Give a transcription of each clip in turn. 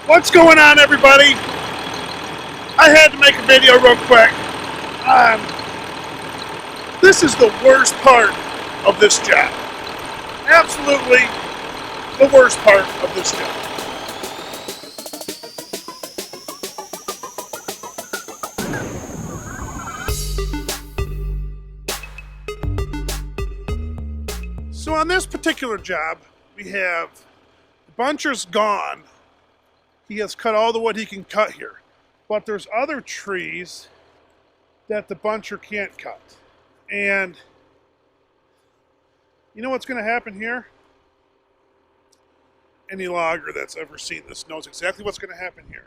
What's going on, everybody? I had to make a video real quick. Um, this is the worst part of this job. Absolutely the worst part of this job. So on this particular job, we have the buncher's gone. He has cut all the wood he can cut here. But there's other trees that the buncher can't cut. And you know what's going to happen here? Any logger that's ever seen this knows exactly what's going to happen here.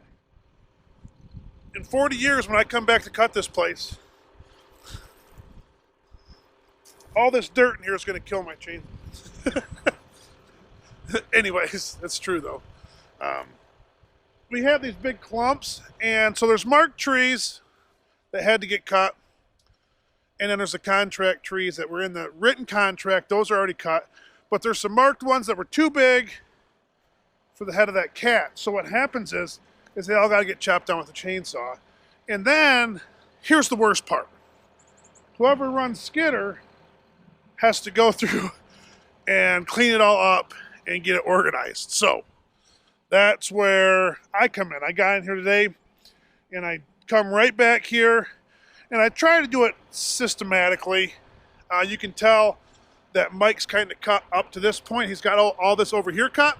In 40 years, when I come back to cut this place, all this dirt in here is going to kill my chain. Anyways, that's true though. We have these big clumps, and so there's marked trees that had to get cut, and then there's the contract trees that were in the written contract. Those are already cut, but there's some marked ones that were too big for the head of that cat. So what happens is they all got to get chopped down with a chainsaw. And then here's the worst part: whoever runs Skidder has to go through and clean it all up and get it organized. So that's where I come in. I got in here today, and I come right back here, and I try to do it systematically. You can tell that Mike's kind of cut up to this point. He's got all this over here cut,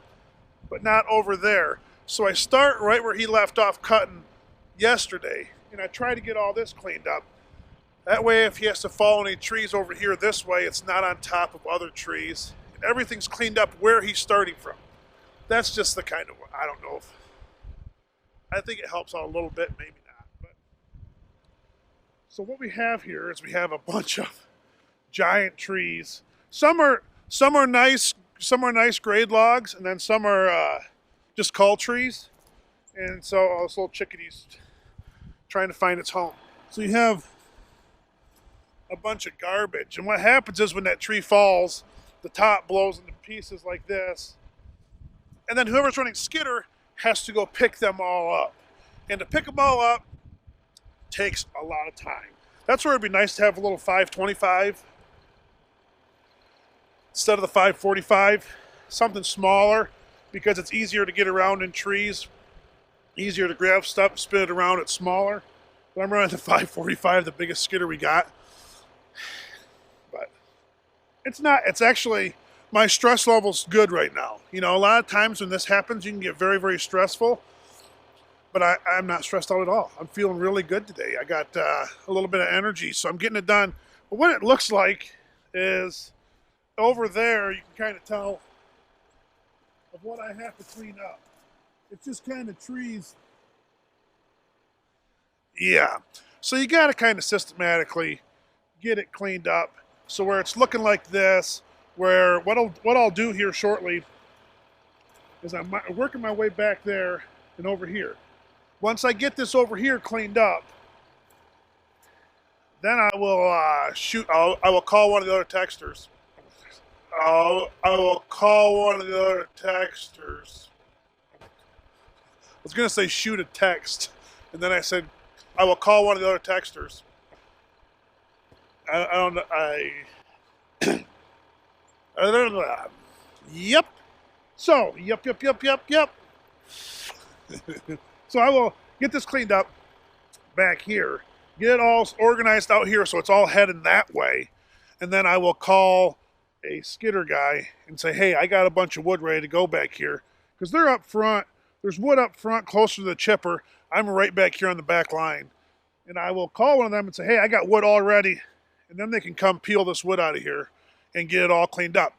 but not over there. So I start right where he left off cutting yesterday, and I try to get all this cleaned up. That way, if he has to follow any trees over here this way, it's not on top of other trees. And everything's cleaned up where he's starting from. That's just the kind of, I don't know if, I think it helps out a little bit, maybe not. But so what we have here is we have a bunch of giant trees. Some are nice grade logs, and then some are just cull trees. And so this little chickadee's trying to find its home. So you have a bunch of garbage, and what happens is when that tree falls, the top blows into pieces like this, and then whoever's running Skidder has to go pick them all up, and to pick them all up takes a lot of time. That's where it'd be nice to have a little 525 instead of the 545, something smaller, because it's easier to get around in trees, easier to grab stuff, spin it around. It's smaller. But I'm running the 545, the biggest Skidder we got. But it's actually, my stress level's good right now. You know, a lot of times when this happens, you can get very, very stressful. But I'm not stressed out at all. I'm feeling really good today. I got a little bit of energy, so I'm getting it done. But what it looks like is over there, you can kind of tell of what I have to clean up. It's just kind of trees. Yeah. So you got to kind of systematically get it cleaned up. So where it's looking like this, where what I'll do here shortly is I'm working my way back there and over here. Once I get this over here cleaned up, then I will I will call one of the other texters. I will call one of the other texters. I was going to say shoot a text, and then I said I will call one of the other texters. I don't know. Yep. So, yep. So I will get this cleaned up back here, get it all organized out here so it's all heading that way, and then I will call a Skidder guy and say, hey, I got a bunch of wood ready to go back here, because they're up front. There's wood up front closer to the chipper. I'm right back here on the back line, and I will call one of them and say, hey, I got wood all ready, and then they can come peel this wood out of here and get it all cleaned up.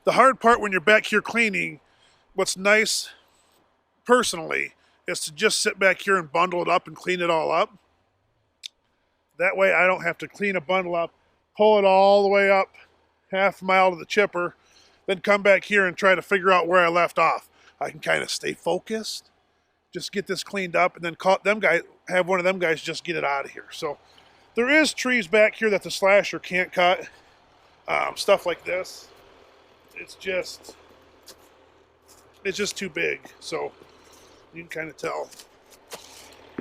The hard part when you're back here cleaning, what's nice personally is to just sit back here and bundle it up and clean it all up. That way I don't have to clean a bundle up, pull it all the way up half a mile to the chipper, then come back here and try to figure out where I left off. I can kind of stay focused, just get this cleaned up, and then have one of them guys just get it out of here. So there is trees back here that the slasher can't cut. Stuff like this. It's just too big. So You can kind of tell.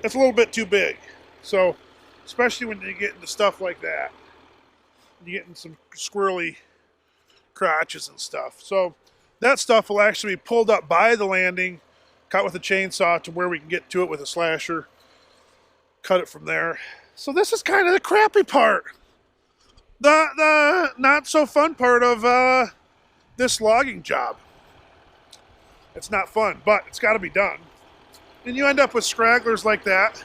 It's a little bit too big. So, especially when you get into stuff like that, you get in some squirrely crotches and stuff. So, that stuff will actually be pulled up by the landing, cut with a chainsaw to where we can get to it with a slasher, cut it from there. So, this is kind of the crappy part. The not so fun part of this logging job. It's not fun, but it's got to be done. And you end up with scragglers like that,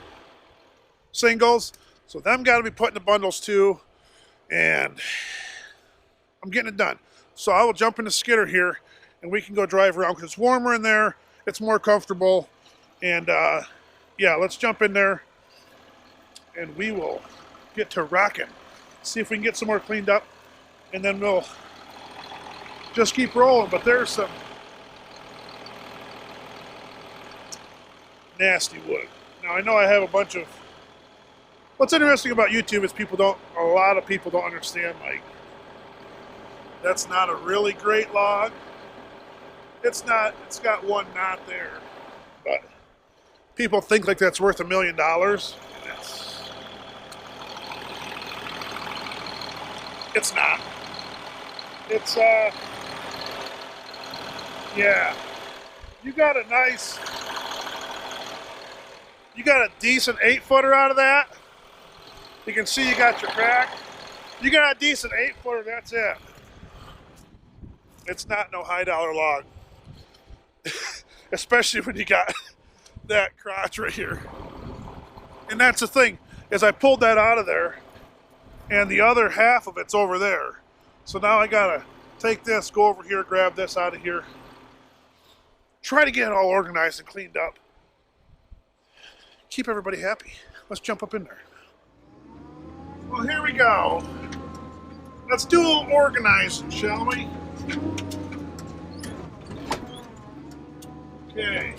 singles. So them got to be put in the bundles too. And I'm getting it done. So I will jump into Skidder here, and we can go drive around because it's warmer in there. It's more comfortable. And yeah, let's jump in there, and we will get to rocking. See if we can get some more cleaned up, and then we'll just keep rolling. But there's some nasty wood. Now I know I have a bunch of. What's interesting about YouTube is a lot of people don't understand, like, that's not a really great log. It's not. It's got one knot there, but people think like that's worth $1 million. It's not. It's yeah. You got a decent 8-footer out of that. You can see you got your crack. You got a decent 8-footer, that's it. It's not no high dollar log. Especially when you got that crotch right here. And that's the thing, is I pulled that out of there, and the other half of it's over there. So now I gotta take this, go over here, grab this out of here, try to get it all organized and cleaned up. Keep everybody happy. Let's jump up in there. Well, here we go. Let's do a little organizing, shall we? Okay.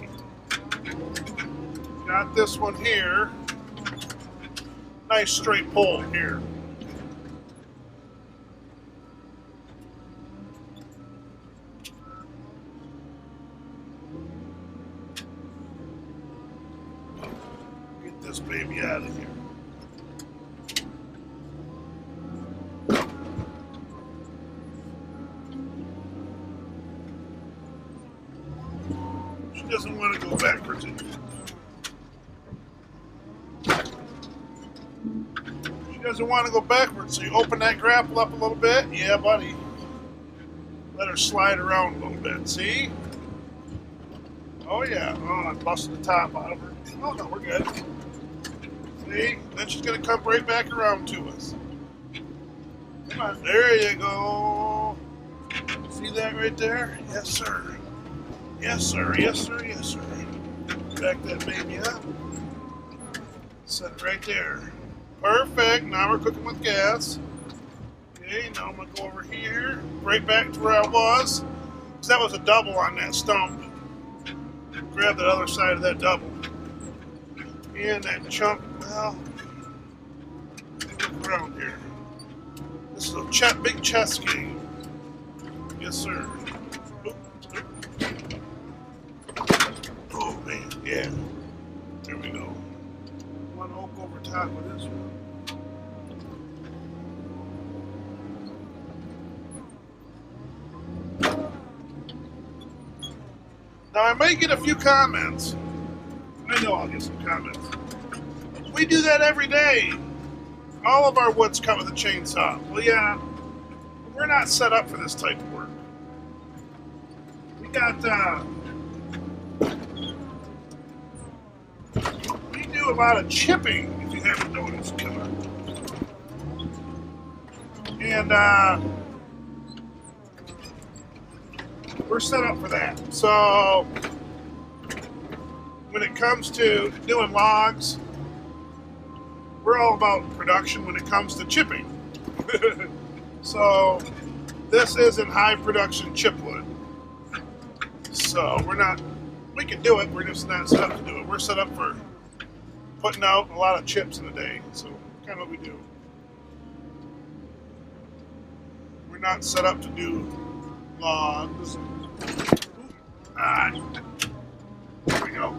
Got this one here. Nice straight pole here. Get this baby out of here. She doesn't want to go backwards. She doesn't want to go backwards, so you open that grapple up a little bit. Yeah, buddy. Let her slide around a little bit. See? Oh, yeah. Oh, I'm busting the top out of her. Oh, no, we're good. See? Then she's going to come right back around to us. Come on. There you go. See that right there? Yes, sir. Yes, sir. Yes, sir. Yes, sir. Back that baby up. Set it right there. Perfect. Now we're cooking with gas. Okay, now I'm going to go over here. Right back to where I was. Because that was a double on that stump. Grab that other side of that double. And that chunk, well, look around here. This is a big chest game. Yes, sir. Oh, man, yeah. There we go. One oak over top of this one. Now, I might get a few comments. I know I'll get some comments. We do that every day. All of our wood's cut with a chainsaw. Well, yeah, we're not set up for this type of work. We do a lot of chipping, if you haven't noticed. And we're set up for that. So when it comes to doing logs, we're all about production when it comes to chipping. So this isn't high production chipwood. So we can do it, we're just not set up to do it. We're set up for putting out a lot of chips in a day. So kind of what we do. We're not set up to do logs. There we go.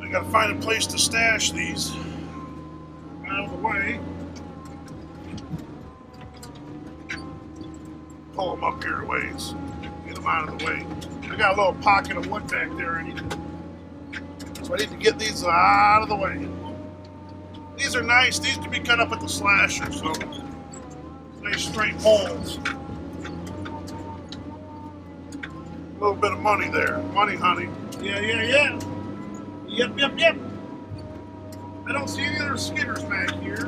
I gotta find a place to stash these out of the way. Pull them up here a ways. Get them out of the way. I got a little pocket of wood back there, so I need to get these out of the way. These are nice. These can be cut up at the slasher, so nice straight holes. A little bit of money there. Money, honey. Yeah. Yep. I don't see any other skidders back here,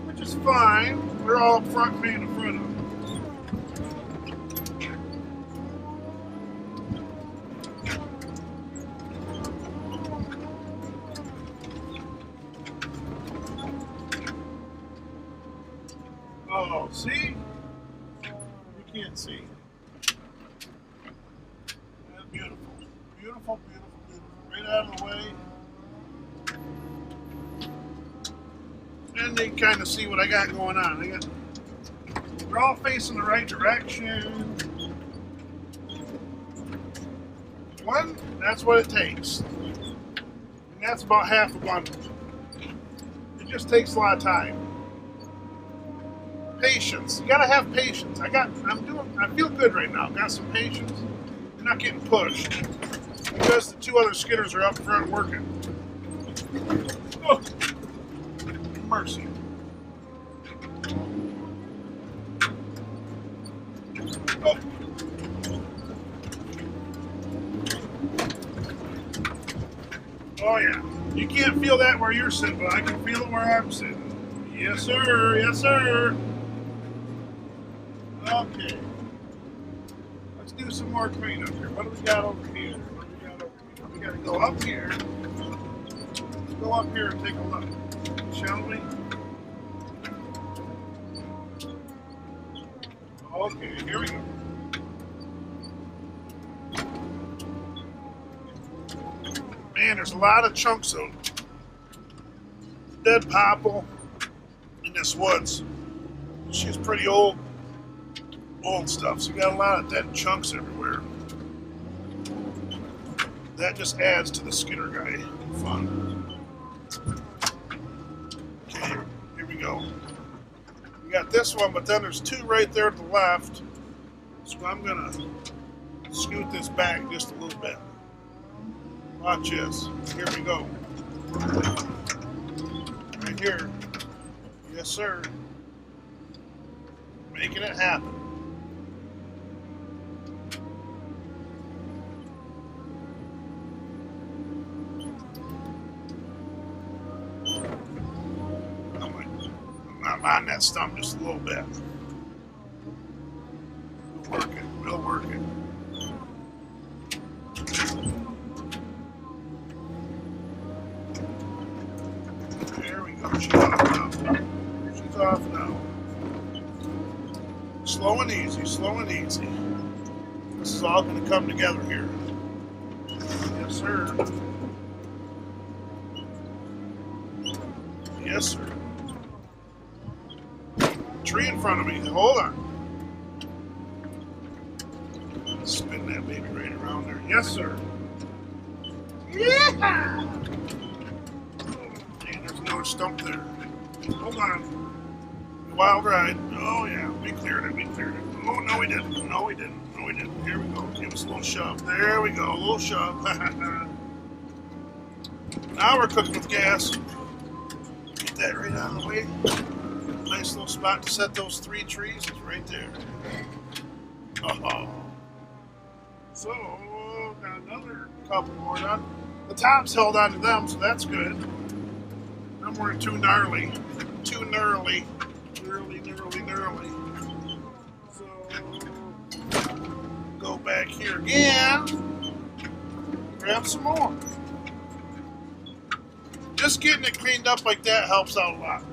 which is fine. They're all up front, me in the front of them. Oh, see? You can't see. That's beautiful. Beautiful. Right out of the way. And they kind of see what I got going on. They're all facing the right direction. One, that's what it takes. And that's about half a bundle. It just takes a lot of time. Patience. You gotta have patience. I feel good right now. Got some patience. I'm not getting pushed. Because the two other skidders are up front working. Oh, mercy. Oh. Oh yeah. You can't feel that where you're sitting, but I can feel it where I'm sitting. Yes, sir. Yes, sir. Okay. Let's do some more cleanup here. What do we got over here? We gotta go up here. Let's go up here and take a look, shall we? Okay, here we go. Man, there's a lot of chunks of dead popple in this woods. She's pretty old stuff, so you got a lot of dead chunks everywhere. That just adds to the skidder guy fun. Okay, here we go. We got this one, but then there's two right there to the left. So I'm gonna scoot this back just a little bit. Watch this. Here we go. Right here. Yes, sir. Making it happen. I'm on that stump just a little bit. We'll work it. There we go. She's off now. Slow and easy. This is all going to come together here. Yes, sir. Yes, sir. Tree in front of me. Hold on. Spin that baby right around there. Yes, sir. Yeah! And there's another stump there. Hold on. Wild ride. Oh, yeah. We cleared it. Oh, no, we didn't. Here we go. Give us a little shove. There we go. A little shove. Now we're cooking with gas. Get that right out of the way. Nice little spot to set those 3 trees is right there. Oh. So, got another couple more done. The tops held on to them, so that's good. Them weren't too gnarly. Gnarly. So, go back here again. Grab some more. Just getting it cleaned up like that helps out a lot.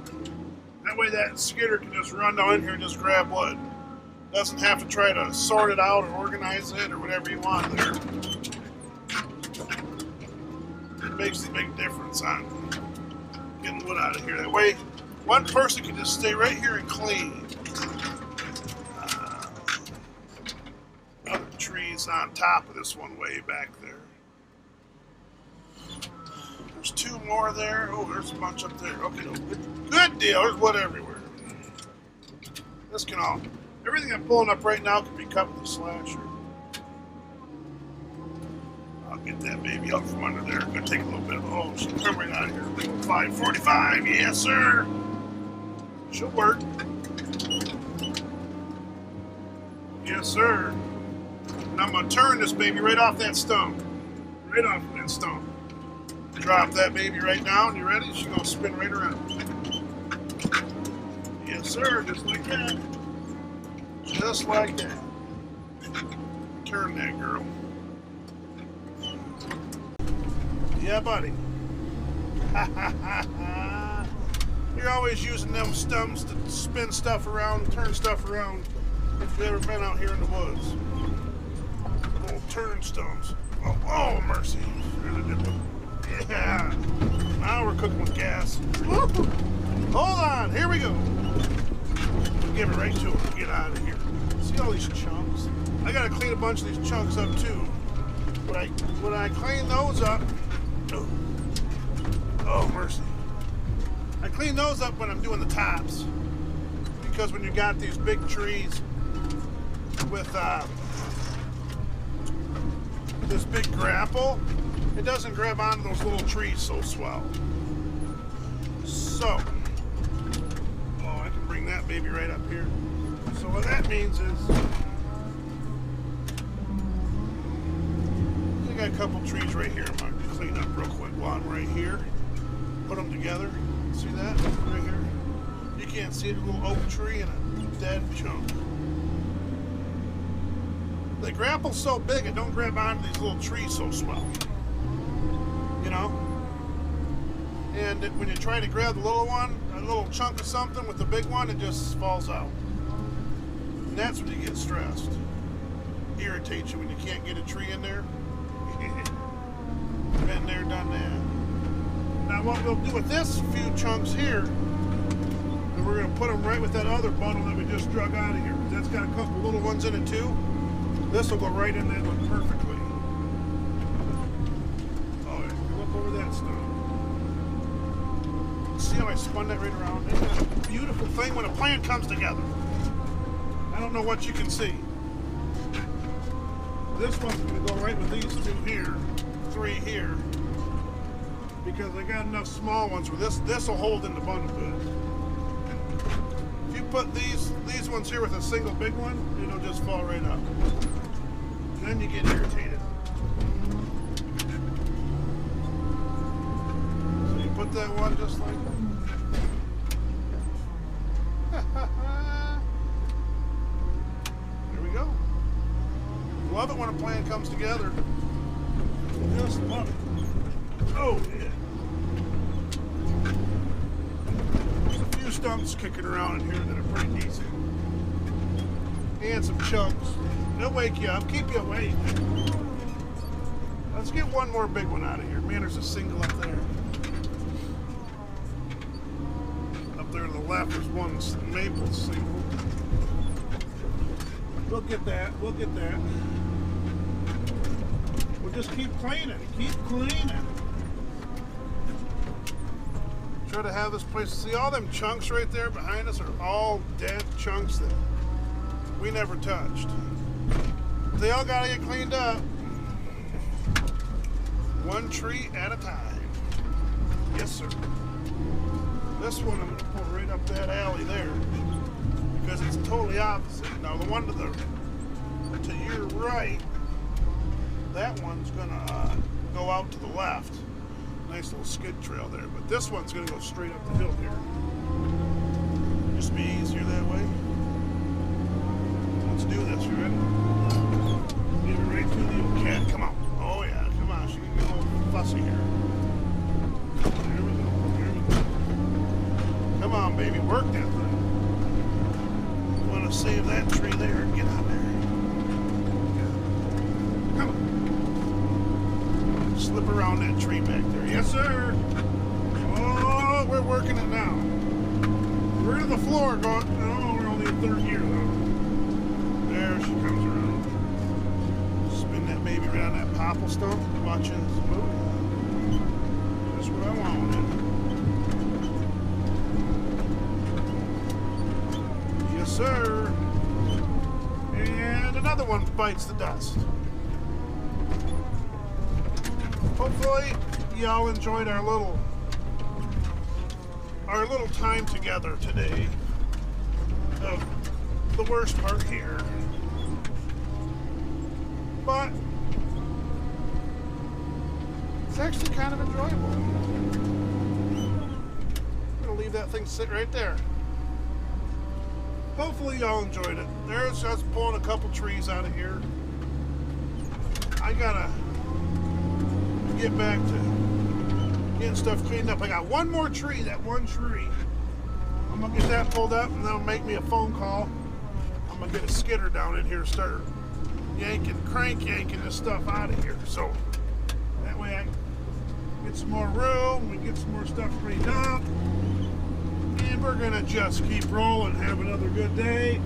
That way that skidder can just run down in here and just grab wood. Doesn't have to try to sort it out or organize it or whatever you want there. It makes a big difference on getting wood out of here. That way one person can just stay right here and clean. Other trees on top of this one way back there. There's two more there. Oh, there's a bunch up there. Okay, good deal. There's wood everywhere. This can all, everything I'm pulling up right now can be cut with a slasher. I'll get that baby out from under there. It's gonna take a little bit of, oh, she'll come right out of here. 545, yes sir. She'll work. Yes sir. And I'm gonna turn this baby right off that stone. Right off of that stone. Drop that baby right down. You ready? She's gonna spin right around. Yes sir, just like that. Just like that. Turn that girl. Yeah, buddy. You're always using them stumps to spin stuff around, turn stuff around. If you've ever been out here in the woods. Little turn stumps. Oh, oh mercy. Yeah. Now we're cooking with gas. Woo. Hold on. Here we go. We'll give it right to him. Get out of here. See all these chunks? I gotta clean a bunch of these chunks up too. When I clean those up, oh mercy. I clean those up when I'm doing the tops. Because when you got these big trees with this big grapple, it doesn't grab onto those little trees so swell. So, oh, I can bring that baby right up here. So what that means is, I got a couple trees right here. I'm going to clean up real quick while I'm right here. Put them together. See that? Right here. You can't see it, a little oak tree and a dead chunk. The grapple's so big it don't grab onto these little trees so swell. You know? And when you try to grab the little one, a little chunk of something with the big one, it just falls out. And that's when you get stressed. Irritates you when you can't get a tree in there. Been there, done that. Now what we'll do with this few chunks here, and we're going to put them right with that other bundle that we just drug out of here. That's got a couple little ones in it too. This will go right in that one perfectly. Oh, look over that stuff. See how I spun that right around? Isn't that a beautiful thing when a plan comes together? I don't know what you can see. This one's going to go right with these two here, three here, because I got enough small ones where this will hold in the bundle good. If you put these ones here with a single big one, it'll just fall right up. And then you get irritated. So you put that one just like that. There we go. Love it when a plan comes together. Just love it. Oh yeah. There's a few stumps kicking around in here that are pretty decent. And some chunks. They'll wake you up, keep you awake. Let's get one more big one out of here. Man, there's a single up there. Up there to the left, there's one maple single. We'll get that, we'll get that. We'll just keep cleaning, keep cleaning. Try to have this place, see all them chunks right there behind us are all dead chunks that we never touched. They all gotta get cleaned up. One tree at a time. Yes, sir. This one I'm gonna pull right up that alley there because it's totally opposite. Now the one to your right, that one's gonna go out to the left. Nice little skid trail there. But this one's gonna go straight up the hill here. Just be easier that way. Let's do this. You ready? Get it right through the old cat. Come on. Oh yeah, come on. She can get a little fussy here. There we go. There we go. Come on, baby. Work that thing. Want to save that tree there and get out there. Come on. Slip around that tree back there. Yes, sir. Oh, we're working it now. We're to the floor going. Oh, we're only in third gear though. There she comes around. Spin that baby around that popple stump. Watch it move. Just Come on. Yes, sir. And another one bites the dust. Hopefully, y'all enjoyed our little time together today. Of the worst part here, but it's actually kind of enjoyable. I'm gonna leave that thing sit right there. Hopefully y'all enjoyed it. There's us pulling a couple trees out of here. I gotta get back to getting stuff cleaned up. I got one more tree, that one tree. I'm gonna get that pulled up and that'll make me a phone call. I'm gonna get a skidder down in here and start crank yanking this stuff out of here. So that way I can get some more room, we get some more stuff cleaned up. And we're gonna just keep rolling, have another good day.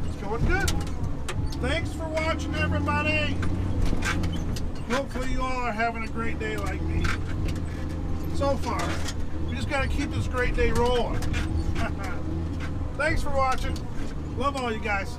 It's going good. Thanks for watching, everybody. Hopefully you all are having a great day like me. So far, we just gotta keep this great day rolling. Thanks for watching. Love all you guys.